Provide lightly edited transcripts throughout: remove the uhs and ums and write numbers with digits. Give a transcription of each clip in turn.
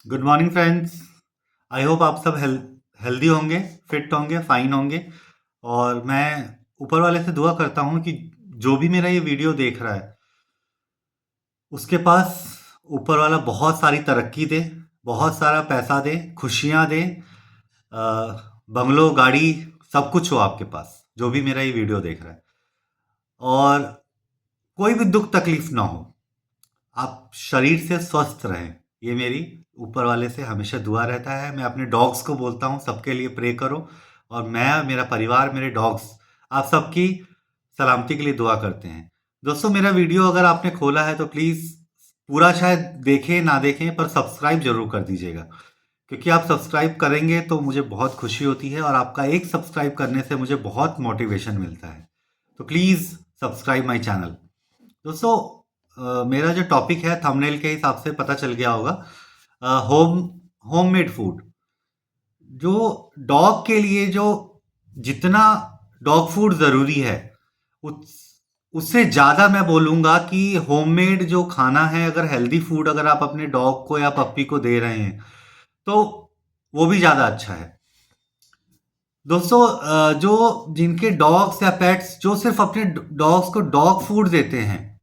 Good morning friends. I hope आप सब healthy होंगे, फिट होंगे, फाइन होंगे। और मैं ऊपर वाले से दुआ करता हूँ कि जो भी मेरा ये वीडियो देख रहा है उसके पास ऊपर वाला बहुत सारी तरक्की दे, बहुत सारा पैसा दे, खुशियाँ दे, बंगलो, गाड़ी, सब कुछ हो आपके पास, जो भी मेरा ये वीडियो देख रहा है। और कोई भी दुख तकलीफ ना हो, आप शरीर से स्वस्थ रहें, ये मेरी ऊपर वाले से हमेशा दुआ रहता है। मैं अपने डॉग्स को बोलता हूँ सबके लिए प्रे करो, और मैं, मेरा परिवार, मेरे डॉग्स, आप सबकी सलामती के लिए दुआ करते हैं। दोस्तों, मेरा वीडियो अगर आपने खोला है तो प्लीज़ पूरा शायद देखें ना देखें, पर सब्सक्राइब ज़रूर कर दीजिएगा, क्योंकि आप सब्सक्राइब करेंगे तो मुझे बहुत खुशी होती है, और आपका एक सब्सक्राइब करने से मुझे बहुत मोटिवेशन मिलता है। तो प्लीज़ सब्सक्राइब माय चैनल। दोस्तों, मेरा जो टॉपिक है थंबनेल के हिसाब से पता चल गया होगा। होम होममेड फूड, जो डॉग के लिए जो जितना डॉग फूड ज़रूरी है, उस उससे ज़्यादा मैं बोलूँगा कि होममेड जो खाना है, अगर हेल्दी फूड अगर आप अपने डॉग को या पप्पी को दे रहे हैं तो वो भी ज़्यादा अच्छा है। दोस्तों, जो जिनके डॉग्स या पेट्स जो सिर्फ अपने डॉग्स को डॉग फूड देते हैं,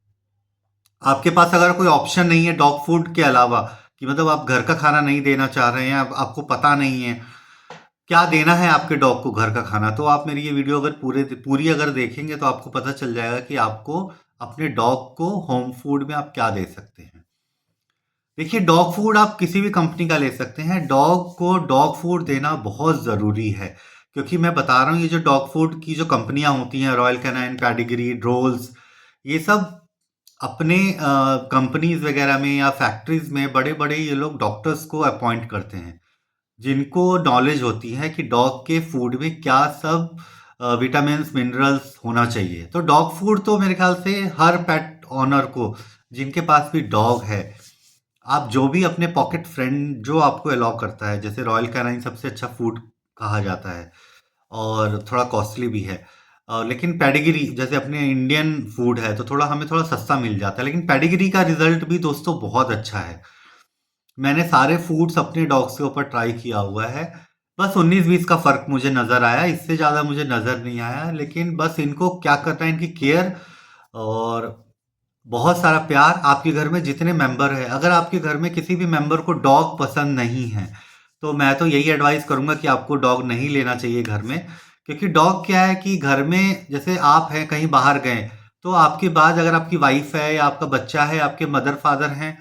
आपके पास अगर कोई ऑप्शन नहीं है डॉग फूड के अलावा, कि मतलब आप घर का खाना नहीं देना चाह रहे हैं, आपको पता नहीं है क्या देना है आपके डॉग को घर का खाना, तो आप मेरी ये वीडियो अगर पूरी अगर देखेंगे तो आपको पता चल जाएगा कि आपको अपने डॉग को होम फूड में आप क्या दे सकते हैं। देखिए, डॉग फूड आप किसी भी कंपनी का ले सकते हैं। डॉग को डॉग फूड देना बहुत ज़रूरी है, क्योंकि मैं बता रहा हूँ ये जो डॉग फूड की जो कंपनियां होती हैं, रॉयल कैनाइन, पैडिग्री, ड्रोल्स, ये सब अपने कंपनीज वगैरह में या फैक्ट्रीज में बड़े बड़े ये लोग डॉक्टर्स को अपॉइंट करते हैं, जिनको नॉलेज होती है कि डॉग के फूड में क्या सब विटामिन्स, मिनरल्स होना चाहिए। तो डॉग फूड तो मेरे ख्याल से हर पेट ऑनर को, जिनके पास भी डॉग है, आप जो भी अपने पॉकेट फ्रेंड जो आपको अलाउ करता है, जैसे रॉयल कैनाइन सबसे अच्छा फूड कहा जाता है, और थोड़ा कॉस्टली भी है। लेकिन पेडिग्री जैसे अपने इंडियन फूड है तो थोड़ा हमें थोड़ा सस्ता मिल जाता है, लेकिन पेडिग्री का रिजल्ट भी दोस्तों बहुत अच्छा है। मैंने सारे फूड्स अपने डॉग्स के ऊपर ट्राई किया हुआ है। बस 19-20 का फ़र्क मुझे नज़र आया, इससे ज़्यादा मुझे नज़र नहीं आया। लेकिन बस इनको क्या करना है, इनकी केयर और बहुत सारा प्यार। आपके घर में जितने मेंबर हैं, अगर आपके घर में किसी भी मेंबर को डॉग पसंद नहीं है, तो मैं तो यही एडवाइस करूँगा कि आपको डॉग नहीं लेना चाहिए घर में। क्योंकि डॉग क्या है कि घर में जैसे आप हैं, कहीं बाहर गए, तो आपके बाद अगर आपकी वाइफ़ है या आपका बच्चा है, आपके मदर-फादर हैं,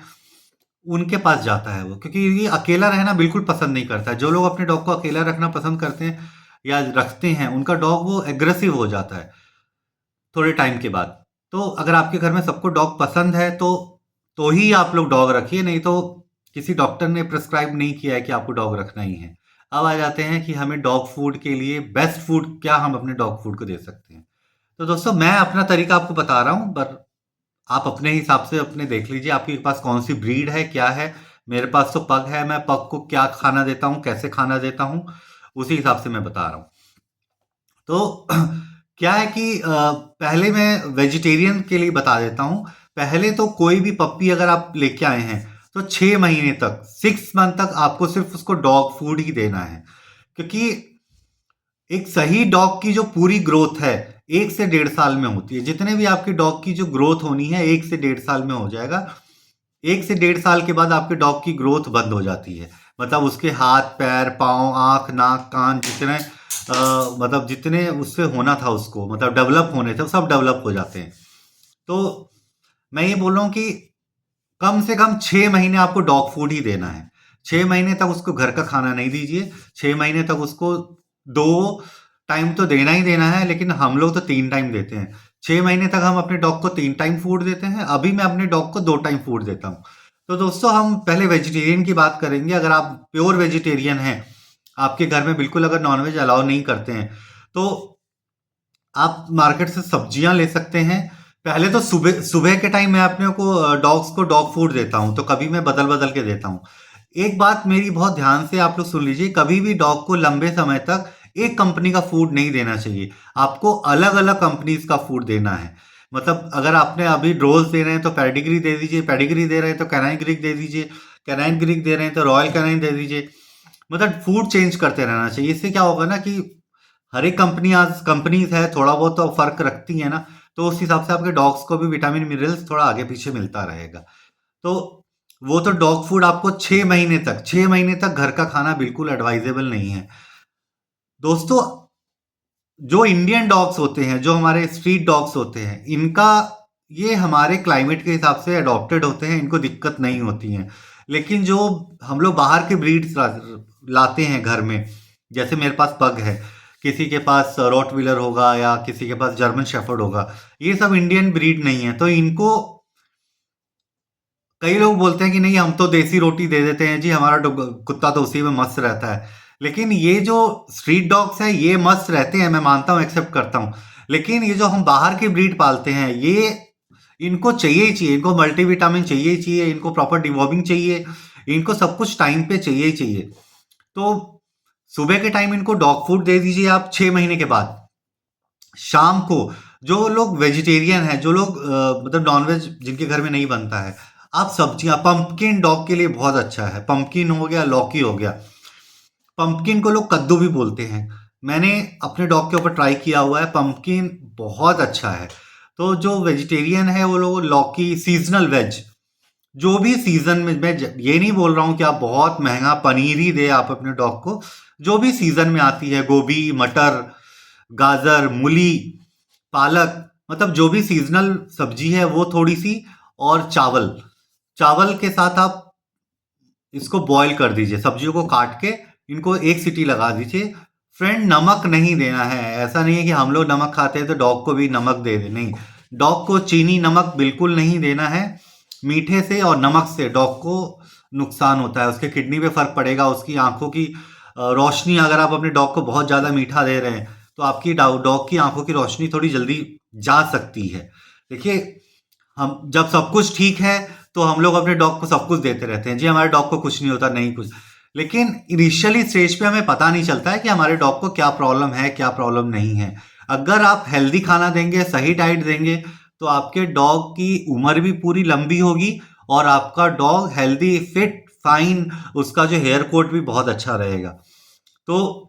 उनके पास जाता है वो, क्योंकि ये अकेला रहना बिल्कुल पसंद नहीं करता है। जो लोग अपने डॉग को अकेला रखना पसंद करते हैं या रखते हैं, उनका डॉग वो एग्रेसिव हो जाता है थोड़े टाइम के बाद। तो अगर आपके घर में सबको डॉग पसंद है तो ही आप लोग डॉग रखिए, नहीं तो किसी डॉक्टर ने प्रिस्क्राइब नहीं किया है कि आपको डॉग रखना ही है। अब आ जाते हैं कि हमें डॉग फूड के लिए बेस्ट फूड क्या हम अपने डॉग फूड को दे सकते हैं। तो दोस्तों, मैं अपना तरीका आपको बता रहा हूँ, पर आप अपने हिसाब से अपने देख लीजिए आपके पास कौन सी ब्रीड है, क्या है। मेरे पास तो पग है, मैं पग को क्या खाना देता हूँ, कैसे खाना देता हूँ, उसी हिसाब से मैं बता रहा हूँ। तो क्या है कि पहले मैं वेजिटेरियन के लिए बता देता हूँ। पहले तो कोई भी पप्पी अगर आप लेके आए हैं, तो 6 महीने तक, 6 मंथ तक आपको सिर्फ उसको डॉग फूड ही देना है। क्योंकि एक सही डॉग की जो पूरी ग्रोथ है 1 से 1.5 साल में होती है। जितने भी आपके डॉग की जो ग्रोथ होनी है 1 से 1.5 साल में हो जाएगा। 1 से 1.5 साल के बाद आपके डॉग की ग्रोथ बंद हो जाती है। मतलब उसके हाथ, पैर, पाँव, आँख, नाक, कान, जितने मतलब जितने उससे होना था, उसको मतलब डेवलप होने थे, वो सब डेवलप हो जाते हैं। तो मैं ये बोल रहा हूँ कि कम से कम 6 महीने आपको डॉग फूड ही देना है। 6 महीने तक उसको घर का खाना नहीं दीजिए। 6 महीने तक उसको 2 टाइम तो देना ही देना है, लेकिन हम लोग तो 3 टाइम देते हैं। 6 महीने तक हम अपने डॉग को 3 टाइम फूड देते हैं। अभी मैं अपने डॉग को 2 टाइम फूड देता हूँ। तो दोस्तों, हम पहले वेजिटेरियन की बात करेंगे। अगर आप प्योर वेजिटेरियन हैं, आपके घर में बिल्कुल अगर नॉनवेज अलाउ नहीं करते हैं, तो आप मार्केट से सब्जियां ले सकते हैं। पहले तो सुबह सुबह के टाइम मैं अपने को डॉग्स को डॉग फूड देता हूं, तो कभी मैं बदल बदल के देता हूं। एक बात मेरी बहुत ध्यान से आप लोग सुन लीजिए, कभी भी डॉग को लंबे समय तक एक कंपनी का फूड नहीं देना चाहिए। आपको अलग अलग कंपनीज का फूड देना है। मतलब अगर आपने अभी रोल्स दे रहे हैं तो पेडिग्री दे दीजिए, पेडिग्री दे रहे हैं तो कैनाइन ग्रीक दे दीजिए, कैनाइन ग्रीक दे रहे हैं तो रॉयल कैनाइन दे दीजिए। मतलब फूड चेंज करते रहना चाहिए। इससे क्या होगा ना कि हर एक कंपनीज है, थोड़ा बहुत तो फर्क रखती है ना, तो उस हिसाब से आपके डॉग्स को भी विटामिन मिनरल्स थोड़ा आगे पीछे मिलता रहेगा। तो वो तो डॉग फूड आपको 6 महीने तक घर का खाना बिल्कुल एडवाइजेबल नहीं है दोस्तों। जो इंडियन डॉग्स होते हैं, जो हमारे स्ट्रीट डॉग्स होते हैं, इनका ये हमारे क्लाइमेट के हिसाब से अडॉप्टेड होते हैं, इनको दिक्कत नहीं होती है। लेकिन जो हम लोग बाहर के ब्रीड्स लाते हैं घर में, जैसे मेरे पास पग है, किसी के पास रॉटविलर होगा या किसी के पास जर्मन शेफर्ड होगा, ये सब इंडियन ब्रीड नहीं है। तो इनको कई लोग बोलते हैं कि नहीं हम तो देसी रोटी दे देते हैं जी, हमारा कुत्ता तो उसी में मस्त रहता है। लेकिन ये जो स्ट्रीट डॉग्स हैं ये मस्त रहते हैं, मैं मानता हूँ, एक्सेप्ट करता हूँ। लेकिन ये जो हम बाहर की ब्रीड पालते हैं, ये इनको चाहिए ही चाहिए, इनको मल्टीविटामिन चाहिए ही चाहिए, इनको प्रॉपर डिवॉर्मिंग चाहिए, इनको सब कुछ टाइम पे चाहिए ही चाहिए। तो सुबह के टाइम इनको डॉग फूड दे दीजिए आप 6 महीने के बाद। शाम को जो लोग वेजिटेरियन हैं, जो लोग मतलब नॉनवेज जिनके घर में नहीं बनता है, आप सब्जियां, पंपकिन डॉग के लिए बहुत अच्छा है। पंपकिन हो गया, लौकी हो गया। पंपकिन को लोग कद्दू भी बोलते हैं। मैंने अपने डॉग के ऊपर ट्राई किया हुआ है, पंपकिन बहुत अच्छा है। तो जो वेजिटेरियन है वो लोग लौकी, सीजनल वेज, जो भी सीजन में, मैं ये नहीं बोल रहा हूँ कि आप बहुत महंगा पनीर ही दे आप अपने डॉग को। जो भी सीजन में आती है, गोभी, मटर, गाजर, मूली, पालक, मतलब जो भी सीजनल सब्जी है वो थोड़ी सी, और चावल, चावल के साथ आप इसको बॉईल कर दीजिए, सब्जियों को काट के इनको एक सीटी लगा दीजिए। फ्रेंड, नमक नहीं देना है। ऐसा नहीं है कि हम लोग नमक खाते हैं तो डॉग को भी नमक दे दें, नहीं। डॉग को चीनी नमक बिल्कुल नहीं देना है। मीठे से और नमक से डॉग को नुकसान होता है, उसके किडनी पे फर्क पड़ेगा, उसकी आंखों की रोशनी, अगर आप अपने डॉग को बहुत ज़्यादा मीठा दे रहे हैं तो आपकी डॉग की आंखों की रोशनी थोड़ी जल्दी जा सकती है। देखिए, हम जब सब कुछ ठीक है तो हम लोग अपने डॉग को सब कुछ देते रहते हैं जी, हमारे डॉग को कुछ नहीं होता, नहीं कुछ। लेकिन इनिशियली स्टेज पे हमें पता नहीं चलता है कि हमारे डॉग को क्या प्रॉब्लम है, क्या प्रॉब्लम नहीं है। अगर आप हेल्दी खाना देंगे, सही डाइट देंगे, तो आपके डॉग की उम्र भी पूरी लंबी होगी और आपका डॉग हेल्दी, फिट, फाइन, उसका जो हेयर कोट भी बहुत अच्छा रहेगा। तो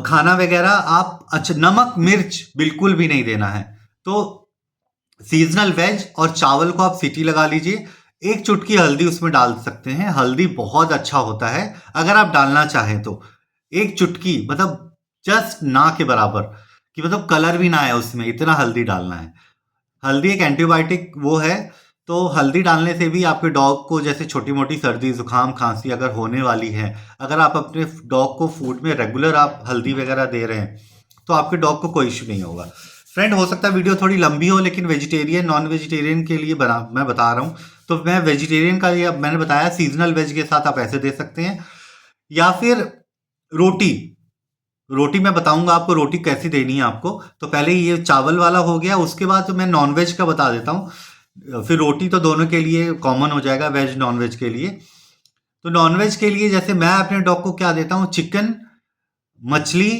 खाना वगैरह आप, अच्छा, नमक मिर्च बिल्कुल भी नहीं देना है। तो सीजनल वेज और चावल को आप सीटी लगा लीजिए। एक चुटकी हल्दी उसमें डाल सकते हैं, हल्दी बहुत अच्छा होता है अगर आप डालना चाहें तो। एक चुटकी, मतलब जस्ट ना के बराबर, कि मतलब कलर भी ना आए उसमें, इतना हल्दी डालना है। हल्दी एक एंटीबायोटिक वो है, तो हल्दी डालने से भी आपके डॉग को, जैसे छोटी मोटी सर्दी, जुकाम, खांसी अगर होने वाली है, अगर आप अपने डॉग को फूड में रेगुलर आप हल्दी वगैरह दे रहे हैं, तो आपके डॉग को कोई इश्यू नहीं होगा। फ्रेंड, हो सकता है वीडियो थोड़ी लंबी हो, लेकिन वेजिटेरियन नॉन वेजिटेरियन के लिए बना मैं बता रहा हूँ। तो मैं वेजिटेरियन का ये मैंने बताया, सीजनल वेज के साथ आप ऐसे दे सकते हैं। या फिर रोटी, रोटी मैं बताऊंगा आपको रोटी कैसी देनी है आपको। तो पहले ये चावल वाला हो गया, उसके बाद तो मैं नॉनवेज का बता देता हूँ। फिर रोटी तो दोनों के लिए कॉमन हो जाएगा, वेज नॉनवेज के लिए। तो नॉनवेज के लिए जैसे मैं अपने डॉग को क्या देता हूँ, चिकन, मछली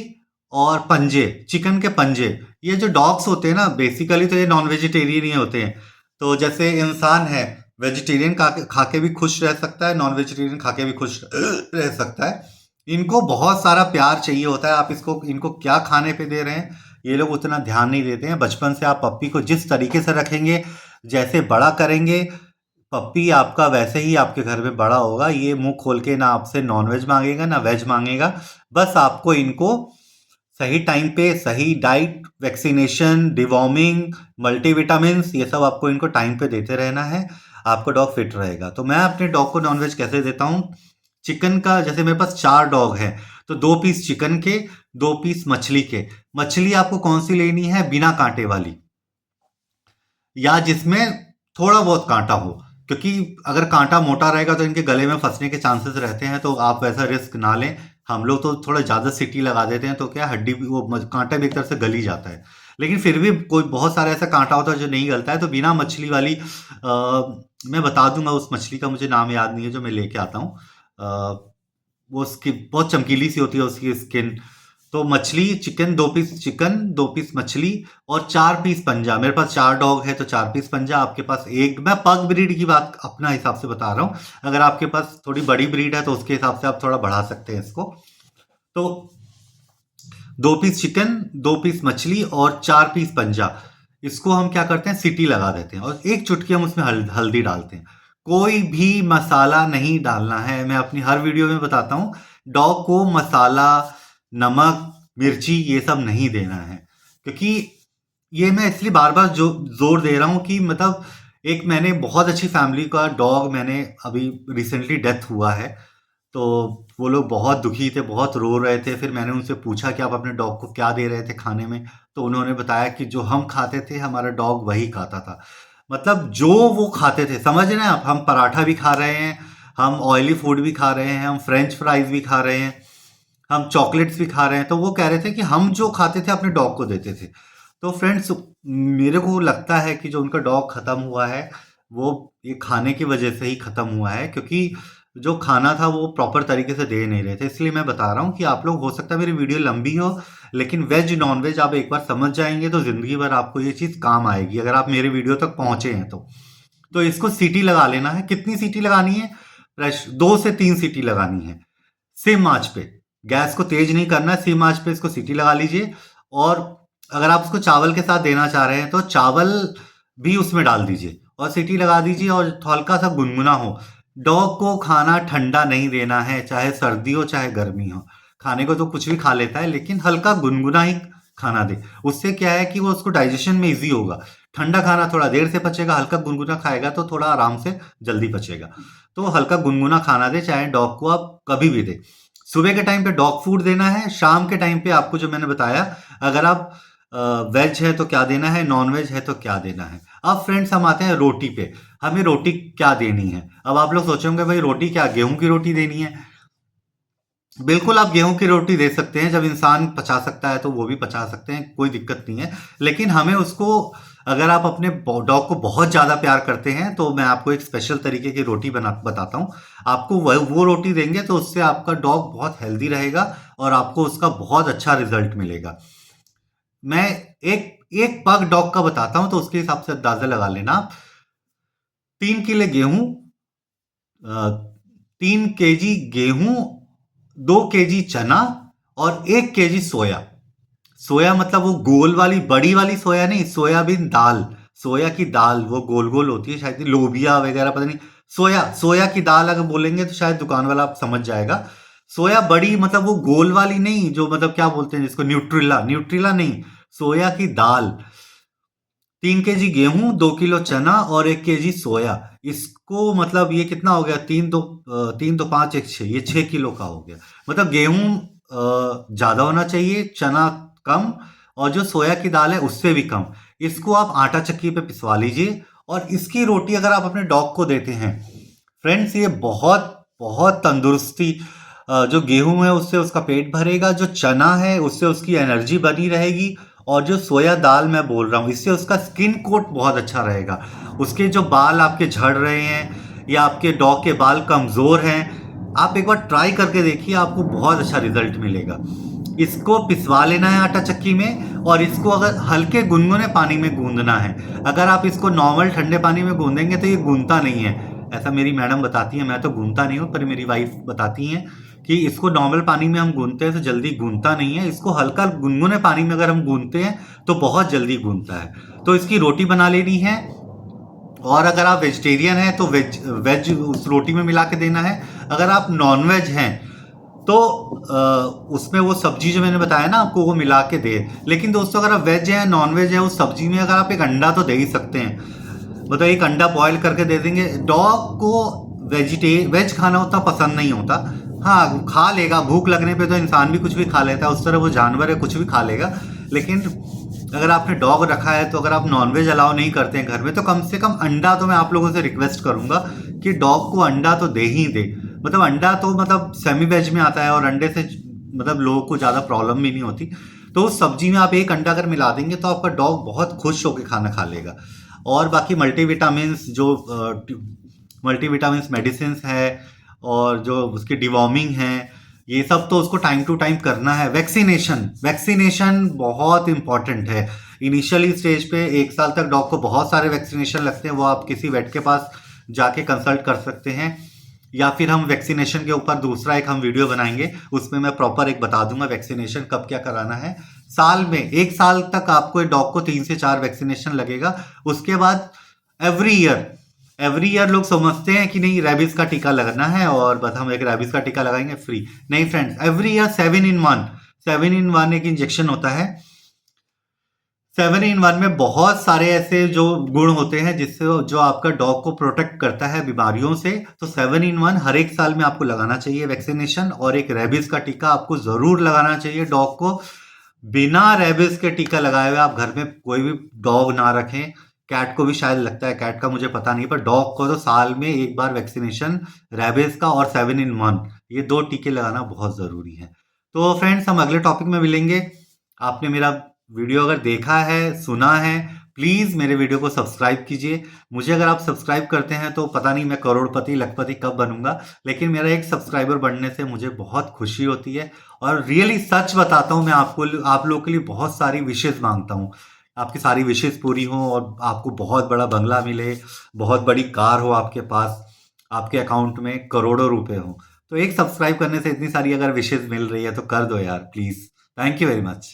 और पंजे, चिकन के पंजे। ये जो डॉग्स होते हैं ना, बेसिकली तो ये नॉन वेजिटेरियन ही होते हैं। तो जैसे इंसान है, वेजिटेरियन खा के भी खुश रह सकता है, नॉन वेजिटेरियन खा के भी खुश रह सकता है। इनको बहुत सारा प्यार चाहिए होता है। आप इनको क्या खाने पे दे रहे हैं, ये लोग उतना ध्यान नहीं देते हैं। बचपन से आप पप्पी को जिस तरीके से रखेंगे, जैसे बड़ा करेंगे, पप्पी आपका वैसे ही आपके घर में बड़ा होगा। ये मुंह खोल के ना आपसे नॉनवेज मांगेगा ना वेज मांगेगा। बस आपको इनको सही टाइम पे सही डाइट, वैक्सीनेशन, डिवॉर्मिंग, मल्टीविटामिन्स, ये सब आपको इनको टाइम पे देते रहना है। आपका डॉग फिट रहेगा। तो मैं अपने डॉग को नॉनवेज कैसे देता हूँ, चिकन का, जैसे मेरे पास 4 डॉग हैं, तो 2 पीस चिकन के, 2 पीस मछली के। मछली आपको कौन सी लेनी है, बिना कांटे वाली, या जिसमें थोड़ा बहुत कांटा हो, क्योंकि अगर कांटा मोटा रहेगा तो इनके गले में फंसने के चांसेस रहते हैं। तो आप वैसा रिस्क ना लें। हम लोग तो थोड़ा ज़्यादा सीटी लगा देते हैं, तो क्या हड्डी भी, वो कांटा भी एक तरह से गल ही जाता है। लेकिन फिर भी कोई बहुत सारा ऐसा कांटा होता है जो नहीं गलता है, तो बिना मछली वाली मैं बता दूंगा, उस मछली का मुझे नाम याद नहीं है, जो मैं लेके आता हूँ। वो उसकी बहुत चमकीली सी होती है उसकी स्किन। तो मछली चिकन 2 पीस चिकन, 2 पीस मछली और 4 पीस पंजा। मेरे पास 4 डॉग है तो 4 पीस पंजा। आपके पास एक, मैं पग ब्रीड की बात अपना हिसाब से बता रहा हूँ। अगर आपके पास थोड़ी बड़ी ब्रीड है तो उसके हिसाब से आप थोड़ा बढ़ा सकते हैं इसको। तो 2 पीस चिकन, 2 पीस मछली और 4 पीस पंजा। इसको हम क्या करते हैं, सीटी लगा देते हैं और एक चुटकी हम उसमें हल्दी डालते हैं। कोई भी मसाला नहीं डालना है। मैं अपनी हर वीडियो में बताता हूँ, डॉग को मसाला, नमक, मिर्ची ये सब नहीं देना है। क्योंकि ये मैं इसलिए बार बार जो जोर दे रहा हूँ कि मतलब एक मैंने बहुत अच्छी फैमिली का डॉग, मैंने अभी रिसेंटली डेथ हुआ है, तो वो लोग बहुत दुखी थे, बहुत रो रहे थे। फिर मैंने उनसे पूछा कि आप अपने डॉग को क्या दे रहे थे खाने में, तो उन्होंने बताया कि जो हम खाते थे हमारा डॉग वही खाता था। मतलब जो वो खाते थे, समझ रहे हैं आप, हम पराठा भी खा रहे हैं, हम ऑयली फूड भी खा रहे हैं, हम फ्रेंच फ्राइज भी खा रहे हैं, हम चॉकलेट्स भी खा रहे हैं। तो वो कह रहे थे कि हम जो खाते थे अपने डॉग को देते थे। तो फ्रेंड्स, मेरे को लगता है कि जो उनका डॉग खत्म हुआ है वो ये खाने की वजह से ही खत्म हुआ है, क्योंकि जो खाना था वो प्रॉपर तरीके से दे नहीं रहे थे। इसलिए मैं बता रहा हूँ कि आप लोग, हो सकता है मेरी वीडियो लंबी हो, लेकिन वेज नॉन वेज आप एक बार समझ जाएंगे तो जिंदगी भर आपको ये चीज़ काम आएगी, अगर आप मेरे वीडियो तक पहुंचे हैं तो। तो इसको सीटी लगा लेना है। कितनी सीटी लगानी है? फ्रेश 2 से 3 सीटी लगानी है, सिम आंच पे। गैस को तेज नहीं करना है, सिम आंच पे इसको सीटी लगा लीजिए। और अगर आप उसको चावल के साथ देना चाह रहे हैं तो चावल भी उसमें डाल दीजिए और सीटी लगा दीजिए और हल्का सा गुनगुना हो। डॉग को खाना ठंडा नहीं देना है, चाहे सर्दी हो चाहे गर्मी हो। खाने को तो कुछ भी खा लेता है, लेकिन हल्का गुनगुना ही खाना दे। उससे क्या है कि वो उसको डाइजेशन में इजी होगा। ठंडा खाना थोड़ा देर से पचेगा, हल्का गुनगुना खाएगा तो थोड़ा आराम से जल्दी पचेगा। तो हल्का गुनगुना खाना दे, चाहे डॉग को आप कभी भी दे। सुबह के टाइम पे डॉग फूड देना है, शाम के टाइम पे आपको जो मैंने बताया, अगर आप वेज है तो क्या देना है, नॉन वेज है तो क्या देना है। अब फ्रेंड्स हम आते हैं रोटी पे। हमें रोटी क्या देनी है? अब आप लोग सोचेंगे भाई रोटी क्या, गेहूं की रोटी देनी है? बिल्कुल, आप गेहूं की रोटी दे सकते हैं। जब इंसान पचा सकता है तो वो भी पचा सकते हैं, कोई दिक्कत नहीं है। लेकिन हमें उसको, अगर आप अपने डॉग को बहुत ज़्यादा प्यार करते हैं तो मैं आपको एक स्पेशल तरीके की रोटी बना बताता हूँ। आपको वो रोटी देंगे तो उससे आपका डॉग बहुत हेल्दी रहेगा और आपको उसका बहुत अच्छा रिजल्ट मिलेगा। मैं एक एक पग डॉग का बताता हूँ तो उसके हिसाब से अंदाजा लगा लेना आप। 3 किलो गेहूं, 3 केजी गेहूं, 2 केजी चना और 1 केजी सोया। सोया मतलब वो गोल वाली बड़ी वाली सोया नहीं, सोयाबीन दाल। सोया की दाल वो गोल गोल होती है, शायद लोबिया वगैरह, पता नहीं। सोया सोया की दाल अगर बोलेंगे तो शायद दुकान वाला आप समझ जाएगा। सोया बड़ी मतलब वो गोल वाली नहीं, जो मतलब क्या बोलते हैं जिसको, न्यूट्रिला, न्यूट्रिला नहीं, सोया की दाल। 3 केजी गेहूं, 2 किलो चना और 1 केजी सोया। इसको मतलब ये कितना हो गया, 3 दो 5 1 6, ये 6 किलो का हो गया। मतलब गेहूं ज्यादा होना चाहिए, चना कम, और जो सोया की दाल है उससे भी कम। इसको आप आटा चक्की पे पिसवा लीजिए और इसकी रोटी अगर आप अपने डॉग को देते हैं, फ्रेंड्स, ये बहुत बहुत तंदुरुस्ती, जो गेहूं है उससे उसका पेट भरेगा, जो चना है उससे उसकी एनर्जी बनी रहेगी, और जो सोया दाल मैं बोल रहा हूँ इससे उसका स्किन कोट बहुत अच्छा रहेगा। उसके जो बाल आपके झड़ रहे हैं या आपके डॉग के बाल कमज़ोर हैं, आप एक बार ट्राई करके देखिए, आपको बहुत अच्छा रिजल्ट मिलेगा। इसको पिसवा लेना है आटा चक्की में और इसको अगर हल्के गुनगुने पानी में गूंदना है। अगर आप इसको नॉर्मल ठंडे पानी में गूंदेंगे तो ये गूंदता नहीं है, ऐसा मेरी मैडम बताती है। मैं तो गूंदता नहीं हूँ, पर मेरी वाइफ बताती हैं कि इसको नॉर्मल पानी में हम गूंदते हैं तो जल्दी गूंदता नहीं है। इसको हल्का गुनगुने पानी में अगर हम गूंदते हैं तो बहुत जल्दी गूंदता है। तो इसकी रोटी बना लेनी है। और अगर आप वेजिटेरियन हैं तो वेज वेज उस रोटी में मिला के देना है। अगर आप नॉन वेज हैं तो उसमें वो सब्जी जो मैंने बताया ना आपको, वो मिला के दे। लेकिन दोस्तों, अगर आप वेज हैं नॉन वेज है, उस सब्जी में अगर आप एक अंडा तो दे ही सकते हैं। मतलब एक अंडा बॉईल करके दे देंगे। डॉग को वेज खाना उतना पसंद नहीं होता। हाँ, खा लेगा, भूख लगने पे तो इंसान भी कुछ भी खा लेता है, उस तरह वो जानवर है, कुछ भी खा लेगा। लेकिन अगर आपने डॉग रखा है तो अगर आप नॉनवेज अलाउ नहीं करते हैं घर में, तो कम से कम अंडा तो मैं आप लोगों से रिक्वेस्ट करूंगा कि डॉग को अंडा तो दे ही दे। मतलब अंडा तो मतलब सेमी वेज में आता है और अंडे से मतलब लोगों को ज़्यादा प्रॉब्लम भी नहीं होती। तो उस सब्जी में आप एक अंडा अगर मिला देंगे तो आपका डॉग बहुत खुश होकर खाना खा लेगा। और बाकी मल्टीविटामिन्स, जो मल्टीविटामिन्स मेडिसिन है और जो उसकी डिवॉर्मिंग है, ये सब तो उसको टाइम टू टाइम करना है। वैक्सीनेशन वैक्सीनेशन बहुत इंपॉर्टेंट है। इनिशियली स्टेज पे 1 साल तक डॉग को बहुत सारे वैक्सीनेशन लगते हैं, वो आप किसी वेट के पास जाके कंसल्ट कर सकते हैं, या फिर हम वैक्सीनेशन के ऊपर दूसरा एक हम वीडियो बनाएंगे, उसमें मैं प्रॉपर एक बता दूंगा वैक्सीनेशन कब क्या कराना है। साल में 1 साल तक आपको डॉग को 3 से 4 वैक्सीनेशन लगेगा। उसके बाद एवरी ईयर लोग समझते हैं कि नहीं रेबीज का टीका लगना है और बस हम एक रेबीज का टीका लगाएंगे फ्री। नहीं फ्रेंड्स, एवरी ईयर 7 in 1 एक इंजेक्शन होता है। 7 in 1 में बहुत सारे ऐसे जो गुण होते हैं जिससे जो आपका डॉग को प्रोटेक्ट करता है बीमारियों से। तो 7 in 1 हर एक साल में आपको लगाना चाहिए वैक्सीनेशन, और एक रेबीज का टीका आपको जरूर लगाना चाहिए डॉग को। बिना रेबीज के टीका लगाए हुए आप घर में कोई भी डॉग ना रखें। कैट को भी शायद लगता है, कैट का मुझे पता नहीं, पर डॉग को तो साल में एक बार वैक्सीनेशन, रेबीज का और 7 in 1, ये 2 टीके लगाना बहुत जरूरी है। तो फ्रेंड्स, हम अगले टॉपिक में मिलेंगे। आपने मेरा वीडियो अगर देखा है, सुना है, प्लीज मेरे वीडियो को सब्सक्राइब कीजिए। मुझे अगर आप सब्सक्राइब करते हैं तो पता नहीं मैं करोड़पति लखपति कब बनूंगा, लेकिन मेरा एक सब्सक्राइबर बढ़ने से मुझे बहुत खुशी होती है। और रियली सच बताता हूं, मैं आप लोगों के लिए बहुत सारी विशेष मांगता हूं। आपकी सारी विशेष पूरी हो और आपको बहुत बड़ा बंगला मिले, बहुत बड़ी कार हो आपके पास, आपके अकाउंट में करोड़ों रुपए हो। तो एक सब्सक्राइब करने से इतनी सारी अगर विशेष मिल रही है तो कर दो यार please. Thank you very much.